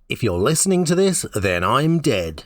If you're listening to this, then I'm dead.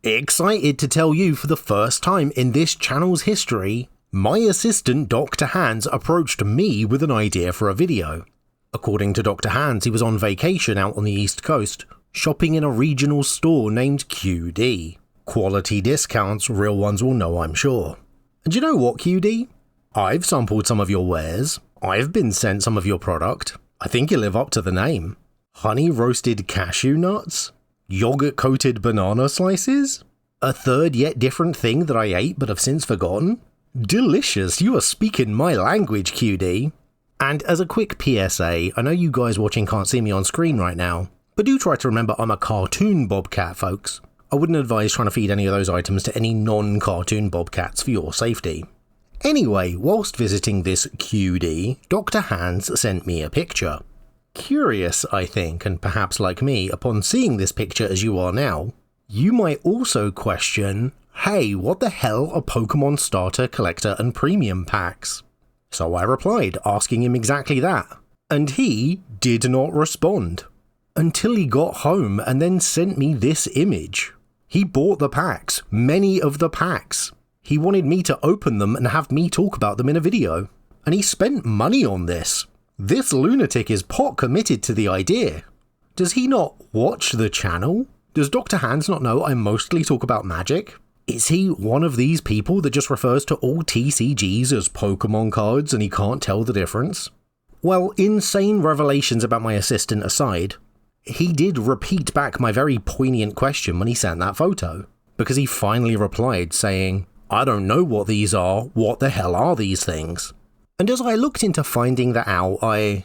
Excited to tell you for the first time in this channel's history, my assistant Dr. Hans approached me with an idea for a video. According to Dr. Hans, he was on vacation out on the East Coast, shopping in a regional store named QD. Quality discounts, real ones will know, I'm sure. And you know what, QD? I've sampled some of your wares. I've been sent some of your product. I think you live up to the name. Honey roasted cashew nuts? Yogurt coated banana slices? A third yet different thing that I ate but have since forgotten? Delicious, you are speaking my language, QD. And as a quick PSA, I know you guys watching can't see me on screen right now, but do try to remember I'm a cartoon bobcat, folks. I wouldn't advise trying to feed any of those items to any non-cartoon bobcats for your safety. Anyway, whilst visiting this QD, Dr. Hans sent me a picture. Curious, I think, and perhaps like me, upon seeing this picture as you are now, you might also question, hey, what the hell are Pokemon Starter, Collector and Premium packs? So I replied, asking him exactly that, and he did not respond. Until he got home and then sent me this image. He bought the packs, many of the packs. He wanted me to open them and have me talk about them in a video. And he spent money on this. This lunatic is pot committed to the idea. Does he not watch the channel? Does Dr. Hans not know I mostly talk about magic? Is he one of these people that just refers to all TCGs as Pokemon cards and he can't tell the difference? Well, insane revelations about my assistant aside, he did repeat back my very poignant question when he sent that photo, because he finally replied saying, I don't know what these are, what the hell are these things? And as I looked into finding that out, I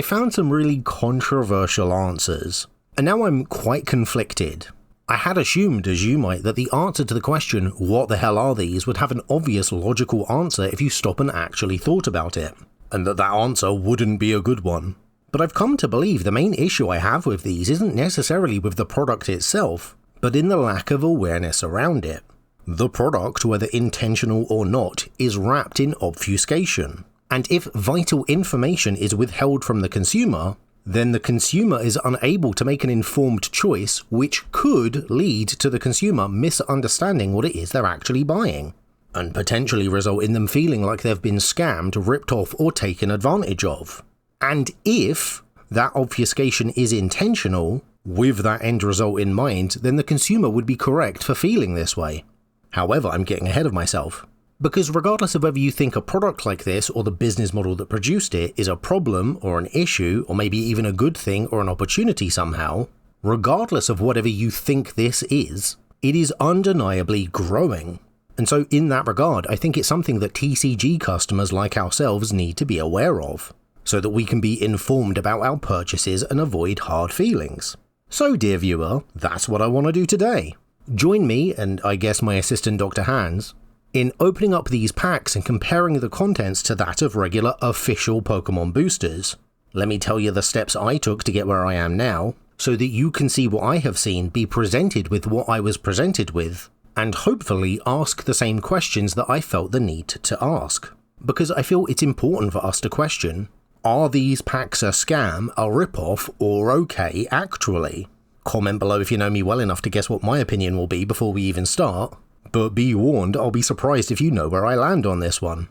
found some really controversial answers, and now I'm quite conflicted. I had assumed, as you might, that the answer to the question, what the hell are these, would have an obvious logical answer if you stop and actually thought about it, and that answer wouldn't be a good one. But I've come to believe the main issue I have with these isn't necessarily with the product itself, but in the lack of awareness around it. The product, whether intentional or not, is wrapped in obfuscation. And if vital information is withheld from the consumer, then the consumer is unable to make an informed choice, which could lead to the consumer misunderstanding what it is they're actually buying, and potentially result in them feeling like they've been scammed, ripped off, or taken advantage of. And if that obfuscation is intentional, with that end result in mind, then the consumer would be correct for feeling this way. However, I'm getting ahead of myself. Because regardless of whether you think a product like this or the business model that produced it is a problem or an issue or maybe even a good thing or an opportunity somehow, regardless of whatever you think this is, it is undeniably growing. And so in that regard, I think it's something that TCG customers like ourselves need to be aware of, so that we can be informed about our purchases and avoid hard feelings. So dear viewer, that's what I want to do today. Join me, and I guess my assistant Dr. Hans, in opening up these packs and comparing the contents to that of regular official Pokemon boosters. Let me tell you the steps I took to get where I am now, so that you can see what I have seen be presented with what I was presented with, and hopefully ask the same questions that I felt the need to ask. Because I feel it's important for us to question, are these packs a scam, a ripoff, or okay actually? Comment below if you know me well enough to guess what my opinion will be before we even start, but be warned, I'll be surprised if you know where I land on this one.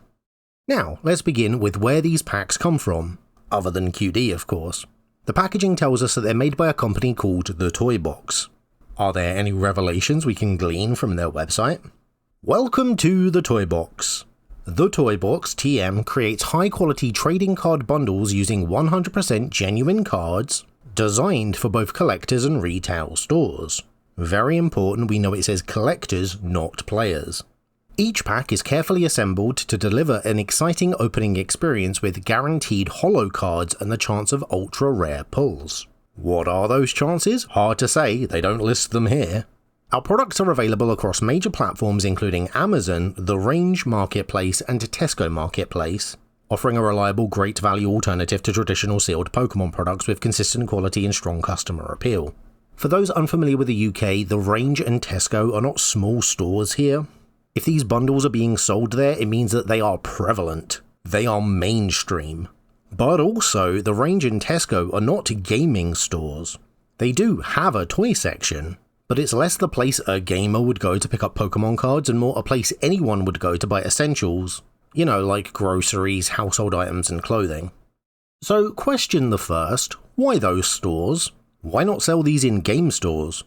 Now, let's begin with where these packs come from, other than QD of course. The packaging tells us that they're made by a company called The Toy Box. Are there any revelations we can glean from their website? Welcome to The Toy Box. The Toy Box TM creates high-quality trading card bundles using 100% genuine cards, designed for both collectors and retail stores. Very important, we know it says collectors, not players. Each pack is carefully assembled to deliver an exciting opening experience with guaranteed holo cards and the chance of ultra rare pulls. What are those chances? Hard to say, they don't list them here. Our products are available across major platforms including Amazon, The Range Marketplace and Tesco Marketplace, offering a reliable, great value alternative to traditional sealed Pokemon products with consistent quality and strong customer appeal. For those unfamiliar with the UK, The Range and Tesco are not small stores here. If these bundles are being sold there, it means that they are prevalent. They are mainstream. But also, The Range and Tesco are not gaming stores. They do have a toy section, but it's less the place a gamer would go to pick up Pokemon cards and more a place anyone would go to buy essentials, you know, like groceries, household items, and clothing. So question the first, why those stores? Why not sell these in game stores?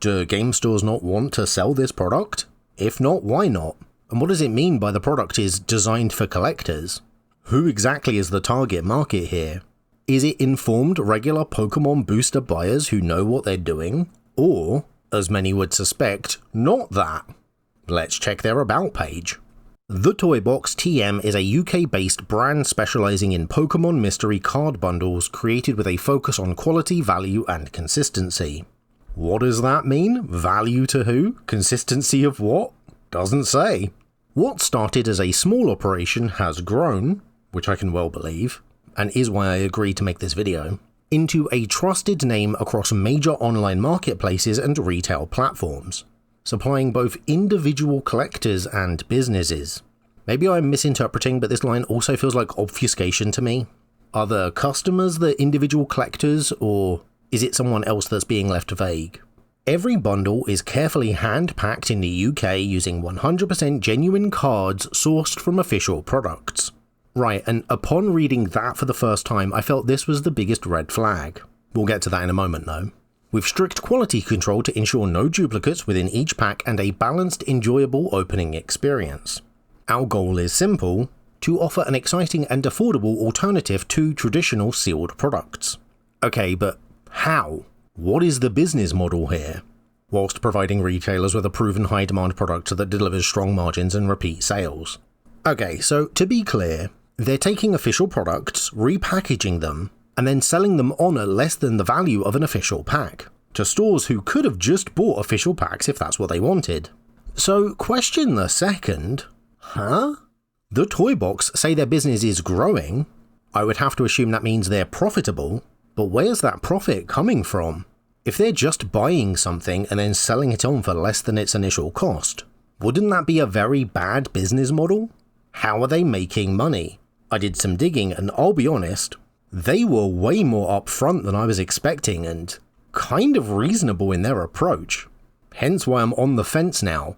Do game stores not want to sell this product? If not, why not? And what does it mean by the product is designed for collectors? Who exactly is the target market here? Is it informed regular Pokemon booster buyers who know what they're doing? Or, as many would suspect, not that? Let's check their about page. The Toy Box TM is a UK-based brand specialising in Pokemon mystery card bundles created with a focus on quality, value, and consistency. What does that mean? Value to who? Consistency of what? Doesn't say. What started as a small operation has grown, which I can well believe, and is why I agreed to make this video, into a trusted name across major online marketplaces and retail platforms, supplying both individual collectors and businesses. Maybe I'm misinterpreting, but this line also feels like obfuscation to me. Are the customers the individual collectors, or is it someone else that's being left vague? Every bundle is carefully hand-packed in the UK using 100% genuine cards sourced from official products. Right, and upon reading that for the first time, I felt this was the biggest red flag. We'll get to that in a moment though. With strict quality control to ensure no duplicates within each pack and a balanced, enjoyable opening experience. Our goal is simple, to offer an exciting and affordable alternative to traditional sealed products. Okay, but how? What is the business model here? Whilst providing retailers with a proven high demand product that delivers strong margins and repeat sales. Okay, so to be clear, they're taking official products, repackaging them, and then selling them on at less than the value of an official pack, to stores who could have just bought official packs if that's what they wanted. So question the second, The Toy Box say their business is growing. I would have to assume that means they're profitable, but where's that profit coming from? If they're just buying something and then selling it on for less than its initial cost, wouldn't that be a very bad business model? How are they making money? I did some digging and I'll be honest, they were way more upfront than I was expecting and kind of reasonable in their approach. Hence why I'm on the fence now,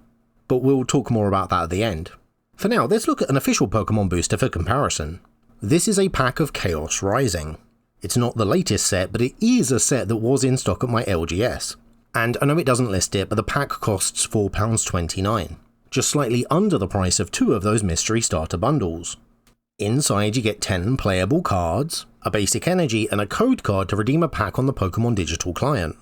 but we'll talk more about that at the end. For now, let's look at an official Pokemon booster for comparison. This is a pack of Chaos Rising. It's not the latest set, but it is a set that was in stock at my LGS. And I know it doesn't list it, but the pack costs £4.29, just slightly under the price of 2 of those mystery starter bundles. Inside you get 10 playable cards, a basic energy, and a code card to redeem a pack on the Pokemon digital client.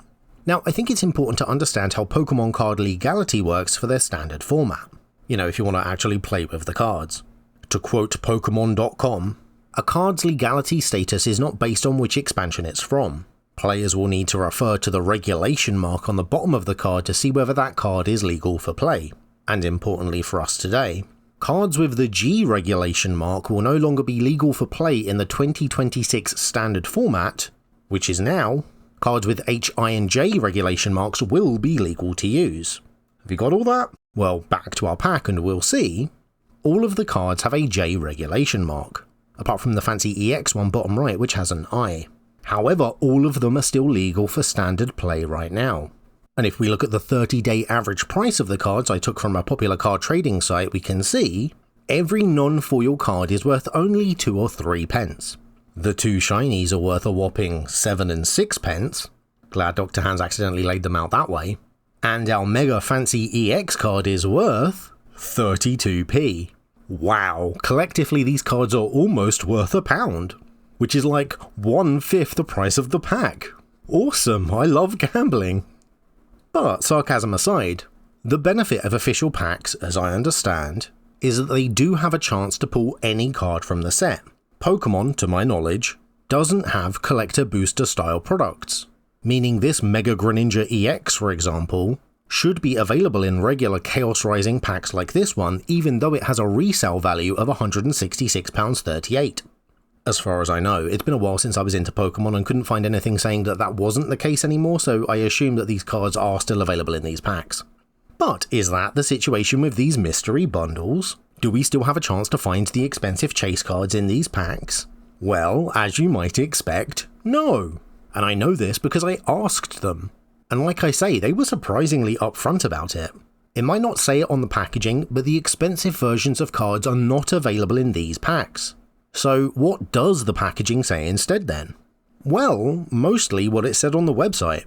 Now, I think it's important to understand how Pokemon card legality works for their standard format. You know, if you want to actually play with the cards. To quote Pokemon.com, a card's legality status is not based on which expansion it's from. Players will need to refer to the regulation mark on the bottom of the card to see whether that card is legal for play. And importantly for us today, cards with the G regulation mark will no longer be legal for play in the 2026 standard format, which is now. Cards with H, I, and J regulation marks will be legal to use. Have you got all that? Well, back to our pack and we'll see. All of the cards have a J regulation mark, apart from the fancy EX one bottom right which has an I. However, all of them are still legal for standard play right now. And if we look at the 30-day average price of the cards I took from a popular card trading site, we can see every non-foil card is worth only 2 or 3 pence. The 2 shinies are worth a whopping 7 and 6 pence. Glad Dr. Hands accidentally laid them out that way. And our mega fancy EX card is worth 32p. Wow, collectively these cards are almost worth £1, which is like 1/5 the price of the pack. Awesome, I love gambling. But sarcasm aside, the benefit of official packs, as I understand, is that they do have a chance to pull any card from the set. Pokemon, to my knowledge, doesn't have collector booster style products, meaning this Mega Greninja EX, for example, should be available in regular Chaos Rising packs like this one, even though it has a resale value of £166.38. As far as I know, it's been a while since I was into Pokemon and couldn't find anything saying that that wasn't the case anymore, so I assume that these cards are still available in these packs. But is that the situation with these mystery bundles? Do we still have a chance to find the expensive chase cards in these packs? Well, as you might expect, no. And I know this because I asked them. And like I say, they were surprisingly upfront about it. It might not say it on the packaging, but the expensive versions of cards are not available in these packs. So what does the packaging say instead then? Well, mostly what it said on the website.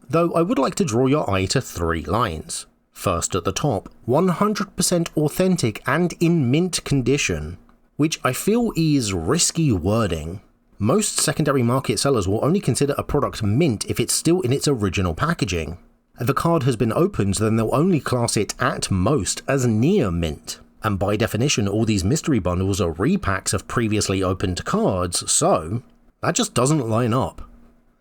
Though I would like to draw your eye to 3 lines. First at the top, 100% authentic and in mint condition, which I feel is risky wording. Most secondary market sellers will only consider a product mint if it's still in its original packaging. If a card has been opened, then they'll only class it at most as near mint. And by definition, all these mystery bundles are repacks of previously opened cards, so that just doesn't line up.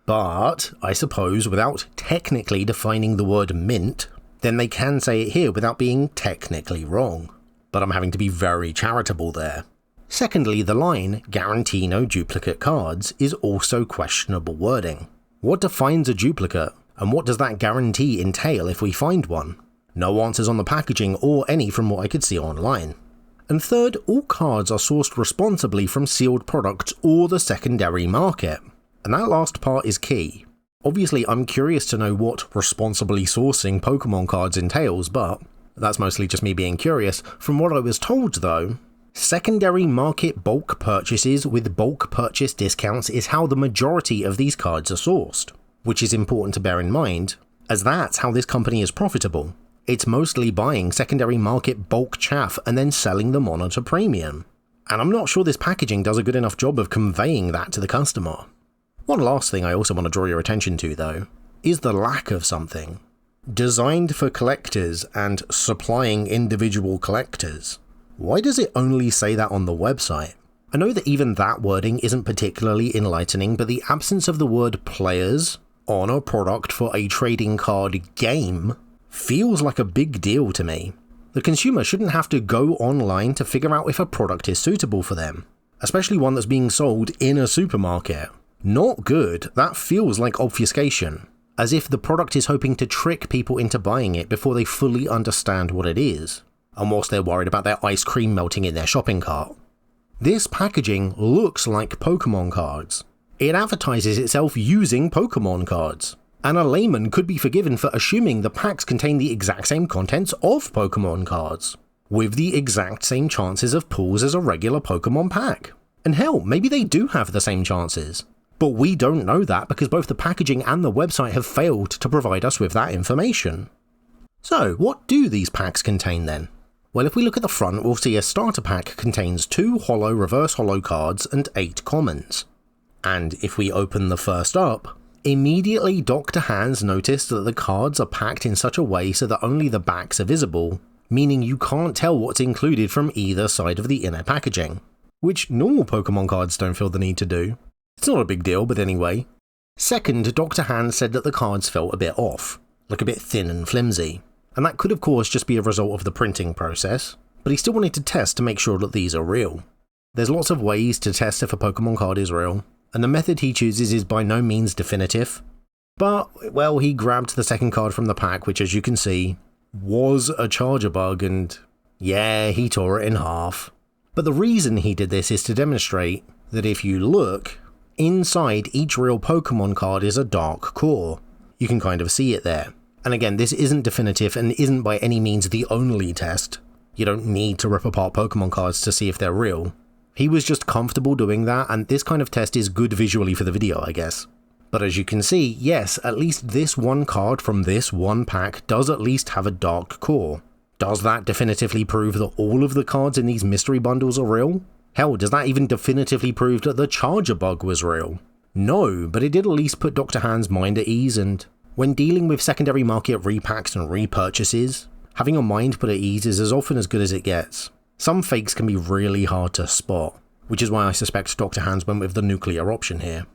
But I suppose without technically defining the word mint, then they can say it here without being technically wrong. But I'm having to be very charitable there. Secondly, the line, guarantee no duplicate cards, is also questionable wording. What defines a duplicate, and what does that guarantee entail if we find one? No answers on the packaging or any from what I could see online. And third, all cards are sourced responsibly from sealed products or the secondary market. And that last part is key. Obviously, I'm curious to know what responsibly sourcing Pokemon cards entails, but that's mostly just me being curious. From what I was told though, secondary market bulk purchases with bulk purchase discounts is how the majority of these cards are sourced, which is important to bear in mind, as that's how this company is profitable. It's mostly buying secondary market bulk chaff and then selling them on at a premium. And I'm not sure this packaging does a good enough job of conveying that to the customer. One last thing I also want to draw your attention to though, is the lack of something. Designed for collectors and supplying individual collectors. Why does it only say that on the website? I know that even that wording isn't particularly enlightening, but the absence of the word players on a product for a trading card game feels like a big deal to me. The consumer shouldn't have to go online to figure out if a product is suitable for them, especially one that's being sold in a supermarket. Not good, that feels like obfuscation, as if the product is hoping to trick people into buying it before they fully understand what it is, and whilst they're worried about their ice cream melting in their shopping cart. This packaging looks like Pokemon cards. It advertises itself using Pokemon cards, and a layman could be forgiven for assuming the packs contain the exact same contents of Pokemon cards, with the exact same chances of pulls as a regular Pokemon pack. And hell, maybe they do have the same chances. But we don't know that because both the packaging and the website have failed to provide us with that information. So, what do these packs contain then? Well, if we look at the front, we'll see a starter pack contains 2 holo reverse holo cards and 8 commons. And if we open the first up, immediately Dr. Hands noticed that the cards are packed in such a way so that only the backs are visible, meaning you can't tell what's included from either side of the inner packaging, which normal Pokemon cards don't feel the need to do. It's not a big deal, but anyway. Second, Dr. Hands said that the cards felt a bit off, like a bit thin and flimsy, and that could of course just be a result of the printing process, but he still wanted to test to make sure that these are real. There's lots of ways to test if a Pokemon card is real, and the method he chooses is by no means definitive, but, well, he grabbed the second card from the pack, which as you can see, was a charger bug, and yeah, he tore it in half. But the reason he did this is to demonstrate that if you look, inside each real Pokemon card is a dark core. You can kind of see it there. And again, this isn't definitive and isn't by any means the only test. You don't need to rip apart Pokemon cards to see if they're real. He was just comfortable doing that, and this kind of test is good visually for the video, I guess. But as you can see, yes, at least this one card from this one pack does at least have a dark core. Does that definitively prove that all of the cards in these mystery bundles are real? Hell, does that even definitively prove that the charger bug was real? No, but it did at least put Dr. Hand's mind at ease, and when dealing with secondary market repacks and repurchases, having a mind put at ease is as often as good as it gets. Some fakes can be really hard to spot, which is why I suspect Dr. Hands went with the nuclear option here.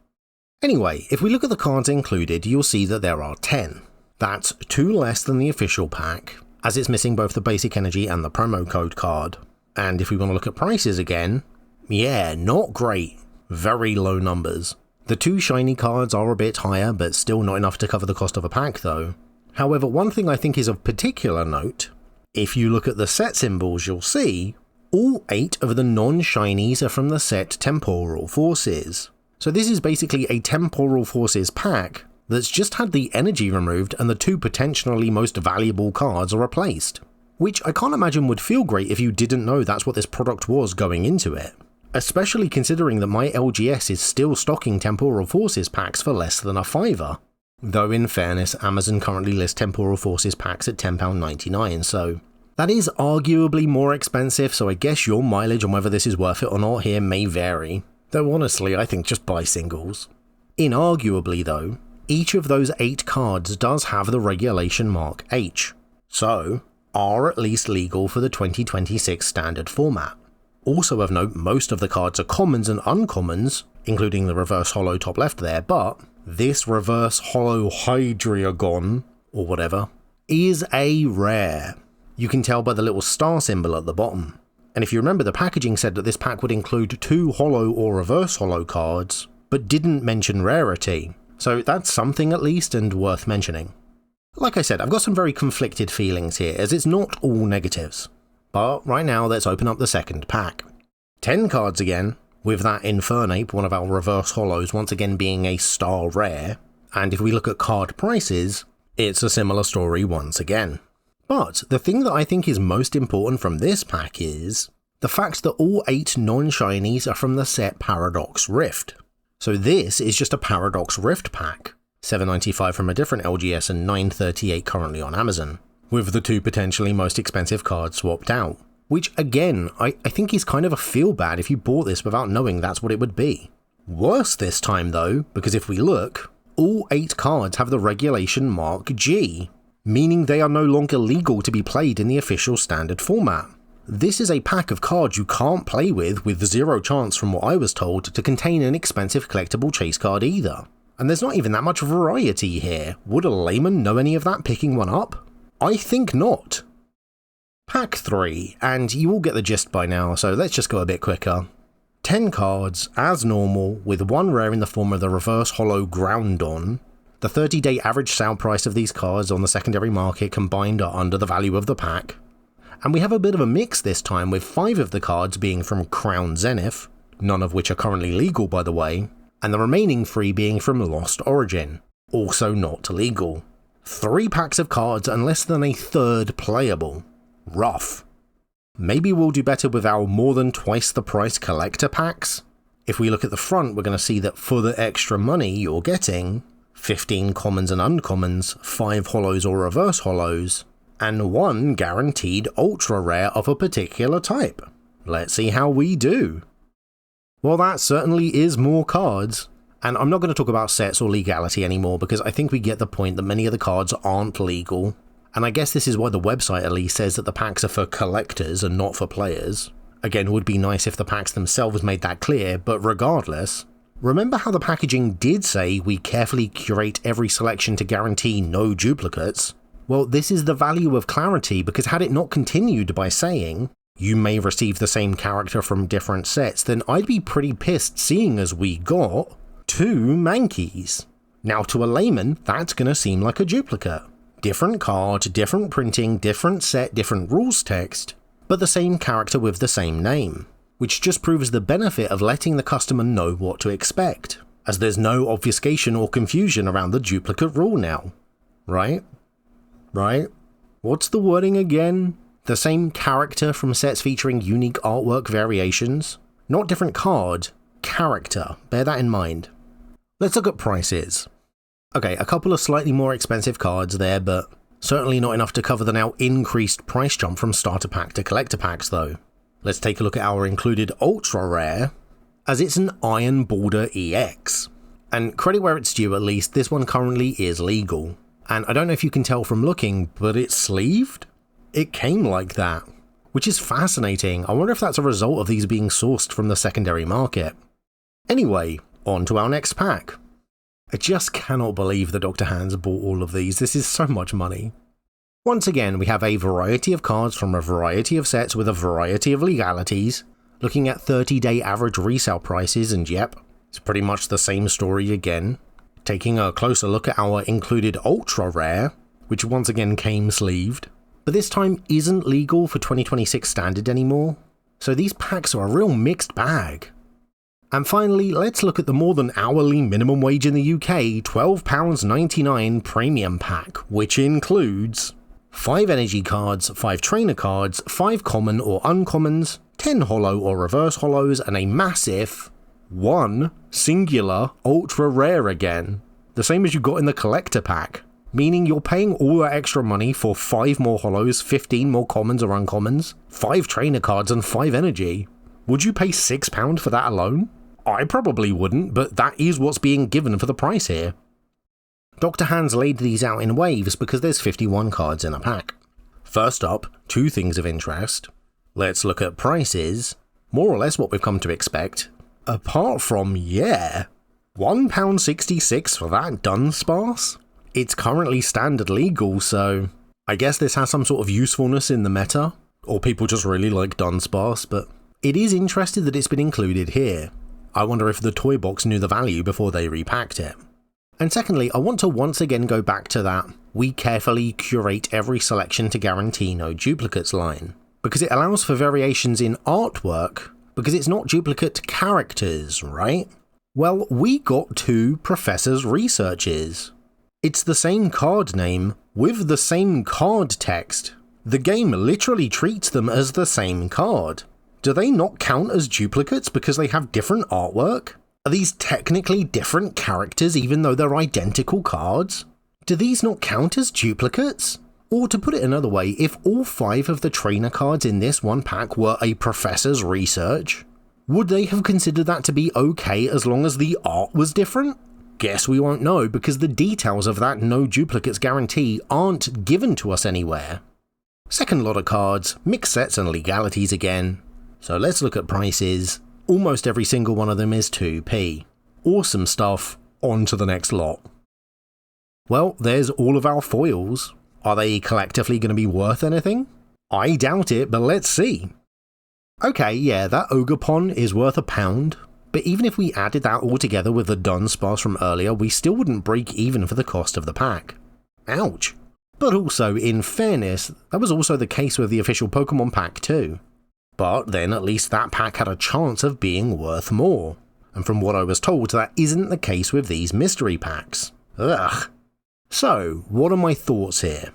Anyway, if we look at the cards included, you'll see that there are 10. That's 2 less than the official pack, as it's missing both the basic energy and the promo code card. And if we want to look at prices again, yeah, not great. Very low numbers. The 2 shiny cards are a bit higher, but still not enough to cover the cost of a pack though. However, one thing I think is of particular note, if you look at the set symbols, you'll see all 8 of the non-shinies are from the set Temporal Forces. So this is basically a Temporal Forces pack that's just had the energy removed and the two potentially most valuable cards are replaced. Which I can't imagine would feel great if you didn't know that's what this product was going into it. Especially considering that my LGS is still stocking Temporal Forces packs for less than a $5. Though in fairness, Amazon currently lists Temporal Forces packs at £10.99, so that is arguably more expensive, so I guess your mileage on whether this is worth it or not here may vary. Though honestly, I think just buy singles. Inarguably though, each of those 8 cards does have the regulation mark H, so are at least legal for the 2026 standard format. Also of note, most of the cards are commons and uncommons, including the reverse holo top left there, but this reverse holo Hydreigon, or whatever, is a rare. You can tell by the little star symbol at the bottom. And if you remember, the packaging said that this pack would include 2 holo or reverse holo cards, but didn't mention rarity, so that's something at least and worth mentioning. Like I said, I've got some very conflicted feelings here, as it's not all negatives. But right now, let's open up the second pack. 10 cards again, with that Infernape, one of our reverse holos, once again being a star rare, and if we look at card prices, it's a similar story once again. But the thing that I think is most important from this pack is the fact that all 8 non-shinies are from the set Paradox Rift. So this is just a Paradox Rift pack, $7.95 from a different LGS and $9.38 currently on Amazon, with the 2 potentially most expensive cards swapped out. Which again, I think is kind of a feel bad if you bought this without knowing that's what it would be. Worse this time though, because if we look, all 8 cards have the regulation mark G, meaning they are no longer legal to be played in the official standard format. This is a pack of cards you can't play with 0 chance from what I was told to contain an expensive collectible chase card either. And there's not even that much variety here. Would a layman know any of that picking one up? I think not. Pack 3, and you all get the gist by now, so let's just go a bit quicker. 10 cards, as normal, with 1 rare in the form of the reverse holo Groundon. The 30-day average sale price of these cards on the secondary market combined are under the value of the pack. And we have a bit of a mix this time, with 5 of the cards being from Crown Zenith, none of which are currently legal by the way, and the remaining 3 being from Lost Origin, also not legal. 3 packs of cards and less than a third playable. Rough. Maybe we'll do better with our more than twice the price collector packs? If we look at the front, we're going to see that for the extra money you're getting 15 commons and uncommons, 5 holos or reverse holos, and 1 guaranteed ultra rare of a particular type. Let's see how we do. Well, that certainly is more cards, and I'm not going to talk about sets or legality anymore because I think we get the point that many of the cards aren't legal, and I guess this is why the website at least says that the packs are for collectors and not for players. Again, it would be nice if the packs themselves made that clear, but regardless, remember how the packaging did say we carefully curate every selection to guarantee no duplicates? Well, this is the value of clarity, because had it not continued by saying, you may receive the same character from different sets, then I'd be pretty pissed seeing as we got 2 Mankeys. Now to a layman, that's gonna seem like a duplicate. Different card, different printing, different set, different rules text, but the same character with the same name, which just proves the benefit of letting the customer know what to expect, as there's no obfuscation or confusion around the duplicate rule now. Right? What's the wording again? The same character from sets featuring unique artwork variations? Not different card, character, bear that in mind. Let's look at prices. Okay, a couple of slightly more expensive cards there, but certainly not enough to cover the now increased price jump from starter pack to collector packs though. Let's take a look at our included ultra rare, as it's an Iron Border EX. And credit where it's due, at least, this one currently is legal. And I don't know if you can tell from looking, but it's sleeved? It came like that, which is fascinating. I wonder if that's a result of these being sourced from the secondary market. Anyway, on to our next pack. I just cannot believe that Dr. Hands bought all of these. This is so much money. Once again, we have a variety of cards from a variety of sets with a variety of legalities, looking at 30-day average resale prices, and yep, it's pretty much the same story again. Taking a closer look at our included ultra rare, which once again came sleeved, but this time isn't legal for 2026 standard anymore, so these packs are a real mixed bag. And finally, let's look at the more than hourly minimum wage in the UK £12.99 premium pack, which includes 5 energy cards, 5 trainer cards, 5 common or uncommons, 10 holo or reverse holos, and a massive 1 singular ultra rare again. The same as you got in the collector pack, meaning you're paying all that extra money for 5 more holos, 15 more commons or uncommons, 5 trainer cards and 5 energy. Would you pay £6 for that alone? I probably wouldn't, but that is what's being given for the price here. Dr. Hands laid these out in waves because there's 51 cards in a pack. First up, 2 things of interest. Let's look at prices, more or less what we've come to expect. Apart from, £1.66 for that Dunsparce? It's currently standard legal, so I guess this has some sort of usefulness in the meta, or people just really like Dunsparce, but it is interesting that it's been included here. I wonder if the toy box knew the value before they repacked it. And secondly, I want to once again go back to that we carefully curate every selection to guarantee no duplicates line, because it allows for variations in artwork, because it's not duplicate characters, right? Well, we got 2 Professor's Researches. It's the same card name with the same card text. The game literally treats them as the same card. Do they not count as duplicates because they have different artwork? Are these technically different characters even though they're identical cards? Do these not count as duplicates? Or to put it another way, if all 5 of the trainer cards in this one pack were a Professor's Research, would they have considered that to be okay as long as the art was different? Guess we won't know because the details of that no duplicates guarantee aren't given to us anywhere. Second lot of cards, mixed sets and legalities again. So let's look at prices. Almost every single one of them is 2p. Awesome stuff, on to the next lot. Well, there's all of our foils. Are they collectively going to be worth anything? I doubt it, but let's see. Okay, yeah, that Ogerpon is worth £1, but even if we added that all together with the Dunsparce from earlier, we still wouldn't break even for the cost of the pack. Ouch. But also, in fairness, that was also the case with the official Pokemon pack too. But then at least that pack had a chance of being worth more. And from what I was told, that isn't the case with these mystery packs. Ugh. So, what are my thoughts here?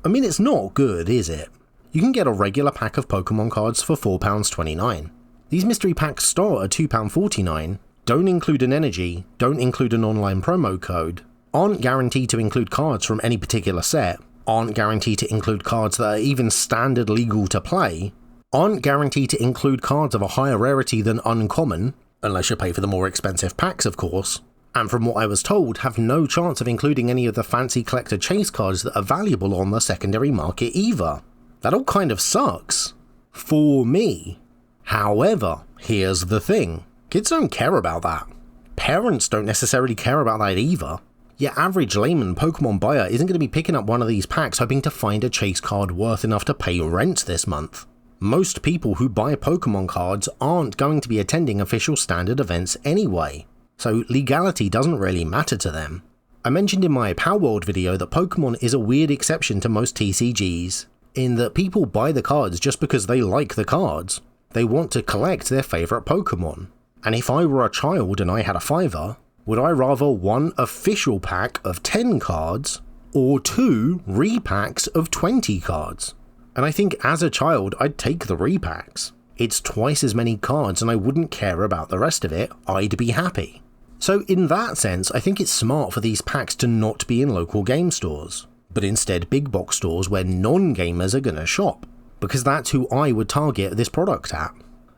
I mean, it's not good, is it? You can get a regular pack of Pokemon cards for £4.29. These mystery packs start at £2.49, don't include an energy, don't include an online promo code, aren't guaranteed to include cards from any particular set, aren't guaranteed to include cards that are even standard legal to play, aren't guaranteed to include cards of a higher rarity than uncommon, unless you pay for the more expensive packs of course, and from what I was told have no chance of including any of the fancy collector chase cards that are valuable on the secondary market either. That all kind of sucks. For me. However, here's the thing. Kids don't care about that. Parents don't necessarily care about that either. Your average layman Pokemon buyer isn't going to be picking up one of these packs hoping to find a chase card worth enough to pay rent this month. Most people who buy Pokemon cards aren't going to be attending official standard events anyway, so legality doesn't really matter to them. I mentioned in my Palworld video that Pokemon is a weird exception to most TCGs, in that people buy the cards just because they like the cards. They want to collect their favourite Pokemon. And if I were a child and I had a $5, would I rather 1 official pack of 10 cards or 2 repacks of 20 cards? And I think as a child I'd take the repacks. It's twice as many cards and I wouldn't care about the rest of it, I'd be happy. So in that sense, I think it's smart for these packs to not be in local game stores, but instead big box stores where non-gamers are gonna shop, because that's who I would target this product at.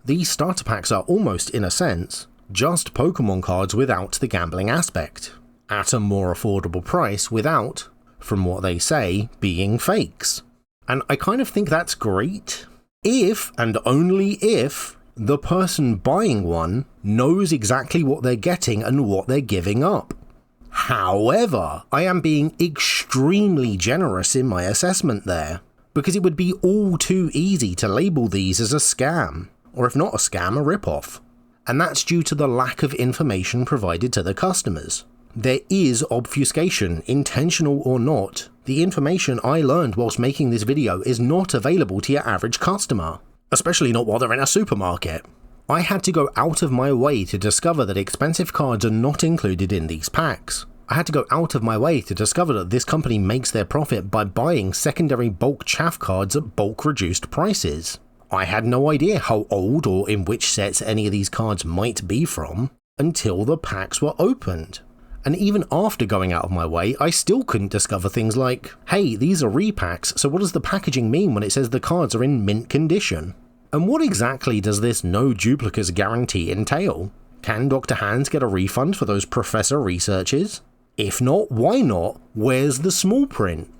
These starter packs are almost, in a sense, just Pokemon cards without the gambling aspect, at a more affordable price without, from what they say, being fakes. And I kind of think that's great, if, and only if, the person buying one knows exactly what they're getting and what they're giving up. However, I am being extremely generous in my assessment there, because it would be all too easy to label these as a scam, or if not a scam, a ripoff. And that's due to the lack of information provided to the customers. There is obfuscation, intentional or not. The information I learned whilst making this video is not available to your average customer, especially not while they're in a supermarket. I had to go out of my way to discover that expensive cards are not included in these packs. I had to go out of my way to discover that this company makes their profit by buying secondary bulk chaff cards at bulk reduced prices. I had no idea how old or in which sets any of these cards might be from until the packs were opened. And even after going out of my way, I still couldn't discover things like, hey, these are repacks, so what does the packaging mean when it says the cards are in mint condition? And what exactly does this no duplicates guarantee entail? Can Dr. Hands get a refund for those professor researches? If not, why not? Where's the small print?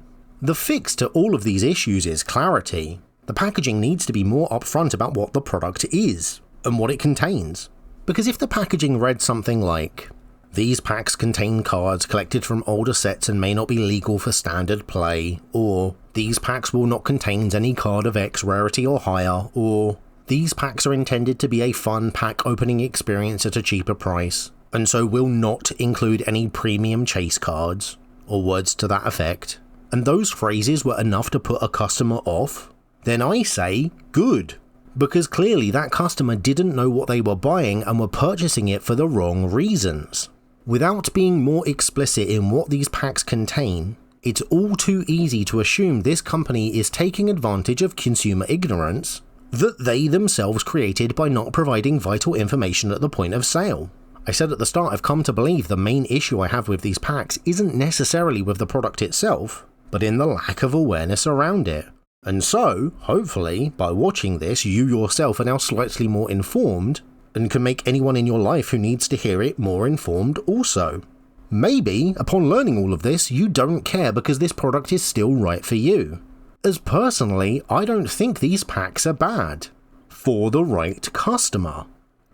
The fix to all of these issues is clarity. The packaging needs to be more upfront about what the product is, and what it contains. Because if the packaging read something like, these packs contain cards collected from older sets and may not be legal for standard play, or these packs will not contain any card of X rarity or higher, or these packs are intended to be a fun pack opening experience at a cheaper price, and so will not include any premium chase cards, or words to that effect, and those phrases were enough to put a customer off, then I say, good. Because clearly that customer didn't know what they were buying and were purchasing it for the wrong reasons. Without being more explicit in what these packs contain, it's all too easy to assume this company is taking advantage of consumer ignorance that they themselves created by not providing vital information at the point of sale. I said at the start I've come to believe the main issue I have with these packs isn't necessarily with the product itself, but in the lack of awareness around it. And so, hopefully, by watching this, you yourself are now slightly more informed, and can make anyone in your life who needs to hear it more informed also. Maybe, upon learning all of this, you don't care because this product is still right for you. As personally, I don't think these packs are bad. For the right customer.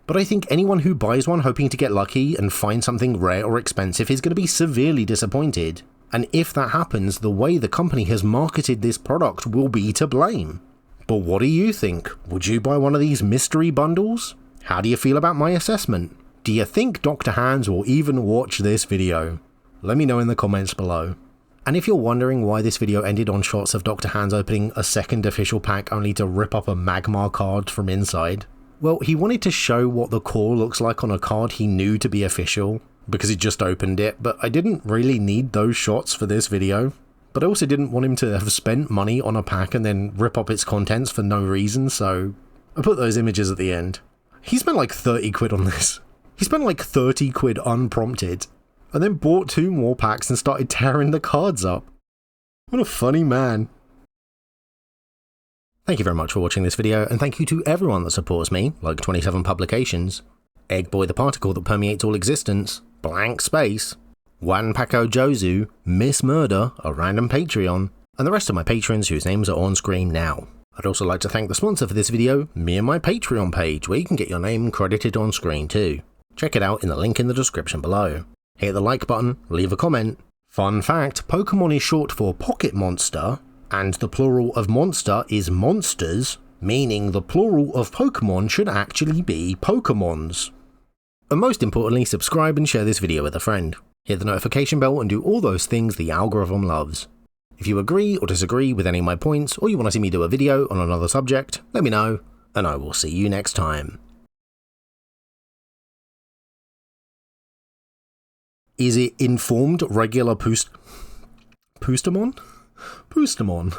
But I think anyone who buys one hoping to get lucky and find something rare or expensive is going to be severely disappointed. And if that happens, the way the company has marketed this product will be to blame. But what do you think? Would you buy one of these mystery bundles? How do you feel about my assessment? Do you think Dr. Hands will even watch this video? Let me know in the comments below. And if you're wondering why this video ended on shots of Dr. Hands opening a second official pack only to rip up a Magmar card from inside, well, he wanted to show what the core looks like on a card he knew to be official, because he just opened it, but I didn't really need those shots for this video. But I also didn't want him to have spent money on a pack and then rip up its contents for no reason, so I put those images at the end. He spent like 30 quid on this. He spent like 30 quid unprompted, and then bought 2 more packs and started tearing the cards up. What a funny man. Thank you very much for watching this video, and thank you to everyone that supports me, like 27 Publications, Eggboy the Particle that Permeates All Existence, Blank Space, Wan Paco Jozu, Miss Murder, a random Patreon, and the rest of my patrons whose names are on screen now. I'd also like to thank the sponsor for this video, me and my Patreon page, where you can get your name credited on screen too. Check it out in the link in the description below. Hit the like button, leave a comment. Fun fact, Pokemon is short for Pocket Monster, and the plural of monster is monsters, meaning the plural of Pokemon should actually be Pokemons. And most importantly, subscribe and share this video with a friend. Hit the notification bell and do all those things the algorithm loves. If you agree or disagree with any of my points, or you want to see me do a video on another subject, let me know, and I will see you next time. Is it informed regular Poostamon? Poostamon.